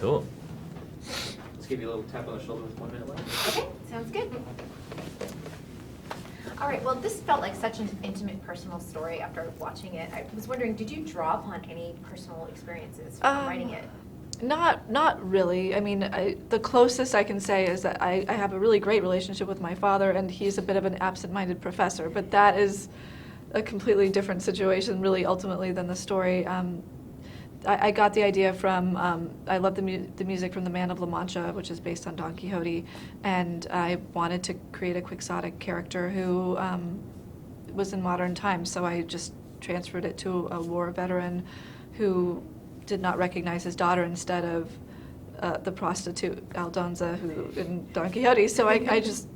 Cool. Let's give you a little tap on the shoulder with 1 minute left. Okay, sounds good. All right, well, this felt like such an intimate, personal story after watching it. I was wondering, did you draw upon any personal experiences from writing it? Not really. I mean, the closest I can say is that I have a really great relationship with my father, and he's a bit of an absent-minded professor, but that is a completely different situation, really, ultimately, than the story. I got the idea from, I love the music from The Man of La Mancha, which is based on Don Quixote, and I wanted to create a quixotic character who was in modern times, so I just transferred it to a war veteran who did not recognize his daughter instead of the prostitute Aldonza who in Don Quixote, so I just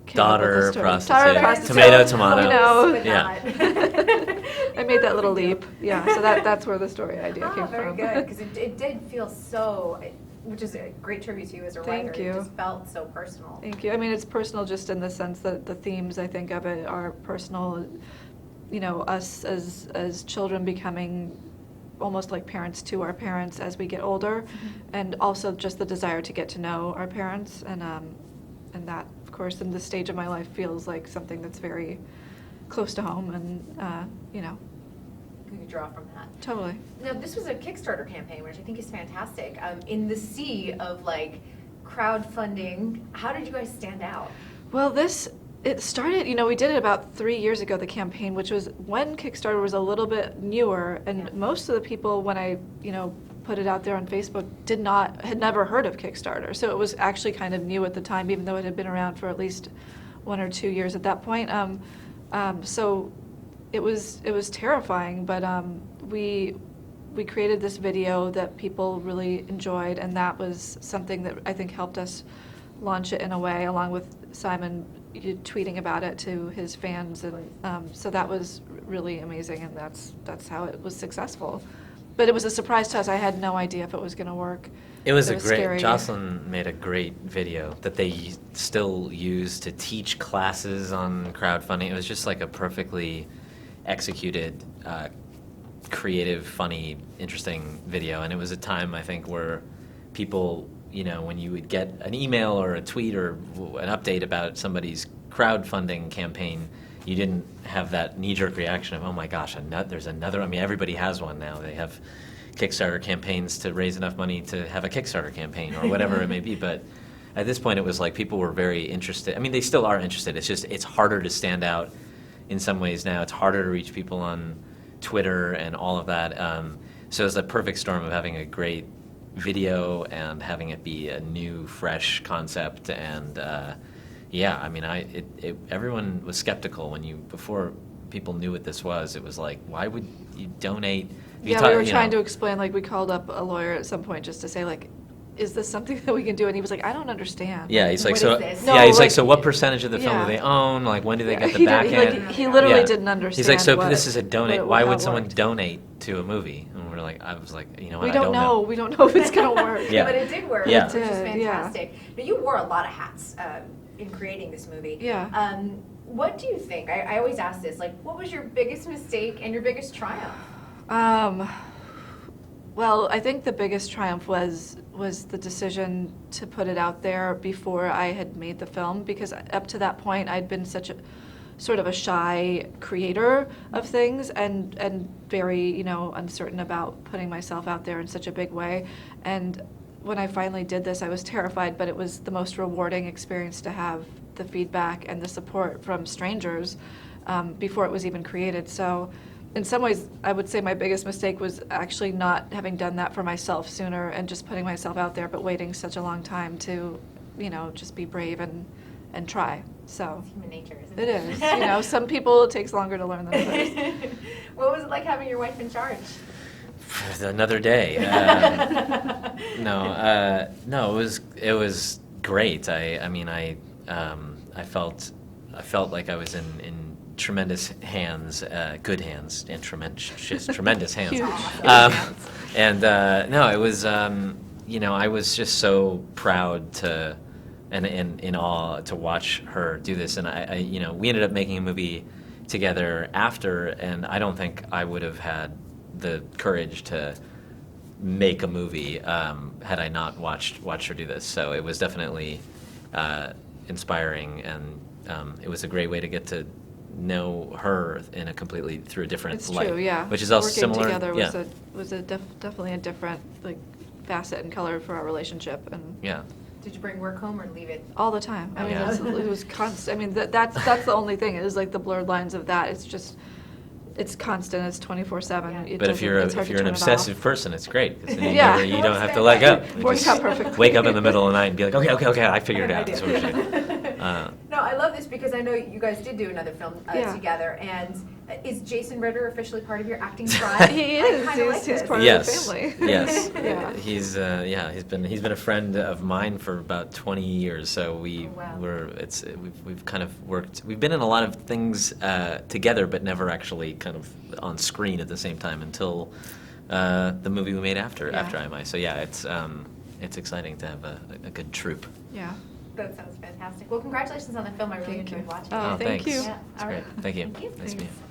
came up with Daughter, the story. prostitute, tomato. You know. Yeah. I made that little leap, yeah, so that's where the story idea came Very from. good, because it did feel so, which is a great tribute to you as a writer. Thank you. It just felt so personal. Thank you. I mean, it's personal just in the sense that the themes, I think, of it are personal, you know, us as children becoming almost like parents to our parents as we get older, and also just the desire to get to know our parents, and that, of course, in this stage of my life feels like something that's very close to home, and you know. You could draw from that. Totally. Now, this was a Kickstarter campaign, which I think is fantastic. In the sea of like crowdfunding, how did you guys stand out? Well, it started, you know, we did it about 3 years ago, the campaign, which was when Kickstarter was a little bit newer, and most of the people, when I, you know, put it out there on Facebook, had never heard of Kickstarter. So it was actually kind of new at the time, even though it had been around for at least 1 or 2 years at that point. So it was terrifying, but we created this video that people really enjoyed, and that was something that I think helped us launch it in a way, along with Simon tweeting about it to his fans, and so that was really amazing, and that's how it was successful. But it was a surprise to us. I had no idea if it was going to work. It was great. Scary. Jocelyn made a great video that they still use to teach classes on crowdfunding. It was just like a perfectly executed, creative, funny, interesting video, and it was a time, I think, where people, you know, when you would get an email or a tweet or an update about somebody's crowdfunding campaign, you didn't have that knee-jerk reaction of, oh my gosh, there's another. I mean, everybody has one now. They have Kickstarter campaigns to raise enough money to have a Kickstarter campaign or whatever it may be. But at this point, it was like people were very interested. I mean, they still are interested. It's just, it's harder to stand out in some ways now. It's harder to reach people on Twitter and all of that. So it was the perfect storm of having a great video and having it be a new, fresh concept. And yeah, I mean, everyone was skeptical before people knew what this was. It was like, why would you donate? We were trying to explain, like, we called up a lawyer at some point just to say, like, is this something that we can do? And he was like, I don't understand. Yeah, he's like, What so. is this? Yeah, he's like, so what percentage of the film Yeah. do they own? Like, when do they get the He back end? he literally Yeah. didn't understand. He's like, so what- this is a donate. what- Why how would it someone worked. donate to a movie? And we're like, I was like, you know what? We I don't know. We don't know if it's gonna work. Yeah. But it did work, Yeah. which is It did, yeah. fantastic. Now, you wore a lot of hats in creating this movie. Yeah. What do you think? I always ask this, like, what was your biggest mistake and your biggest triumph? Well, I think the biggest triumph was the decision to put it out there before I had made the film, because up to that point I'd been such a sort of a shy creator of things and very, you know, uncertain about putting myself out there in such a big way. And when I finally did this, I was terrified, but it was the most rewarding experience to have the feedback and the support from strangers before it was even created. So in some ways, I would say my biggest mistake was actually not having done that for myself sooner and just putting myself out there, but waiting such a long time to, you know, just be brave and try. So It's human nature, isn't it it? is. You know, some people it takes longer to learn than others. What was it like having your wife in charge? Another day. No, it was great. I felt like I was in tremendous hands, good hands, and tremendous hands. Huge. No, it was, you know, I was just so proud to, and in awe to watch her do this. And I, you know, we ended up making a movie together after, and I don't think I would have had the courage to make a movie had I not watched her do this. So it was definitely inspiring, and it was a great way to get to know her in a completely through a different It's light. true, yeah. Which is also Working similar. together yeah. was definitely a different like facet and color for our relationship, and Yeah. Did you bring work home or leave it? all the time. I mean, Yeah. it was constant. I mean, that's the only thing. It is like the blurred lines of that. It's just, it's constant. It's 24/7. Yeah. But if you're an obsessive person, it's great because then Yeah. you don't have to let go. You Works just out perfectly. Wake up in the middle of the night and be like, okay, I figured it out. That's what we're doing. No, I love this because I know you guys did do another film Yeah. together, and is Jason Ritter officially part of your acting squad? He I is. kinda like He's this. part of Yes. the family. Yes. Yeah. He's been a friend of mine for about 20 years. So wow. we've kind of worked. We've been in a lot of things together, but never actually kind of on screen at the same time until the movie we made after IMI. So yeah, it's exciting to have a good troupe. Yeah. That sounds fantastic. Well, congratulations on the film. I really Thank you. enjoyed watching Oh, it. thank thanks. you. Yeah, It's all great. right. Thank you. Thank you. Nice to meet you. Thanks.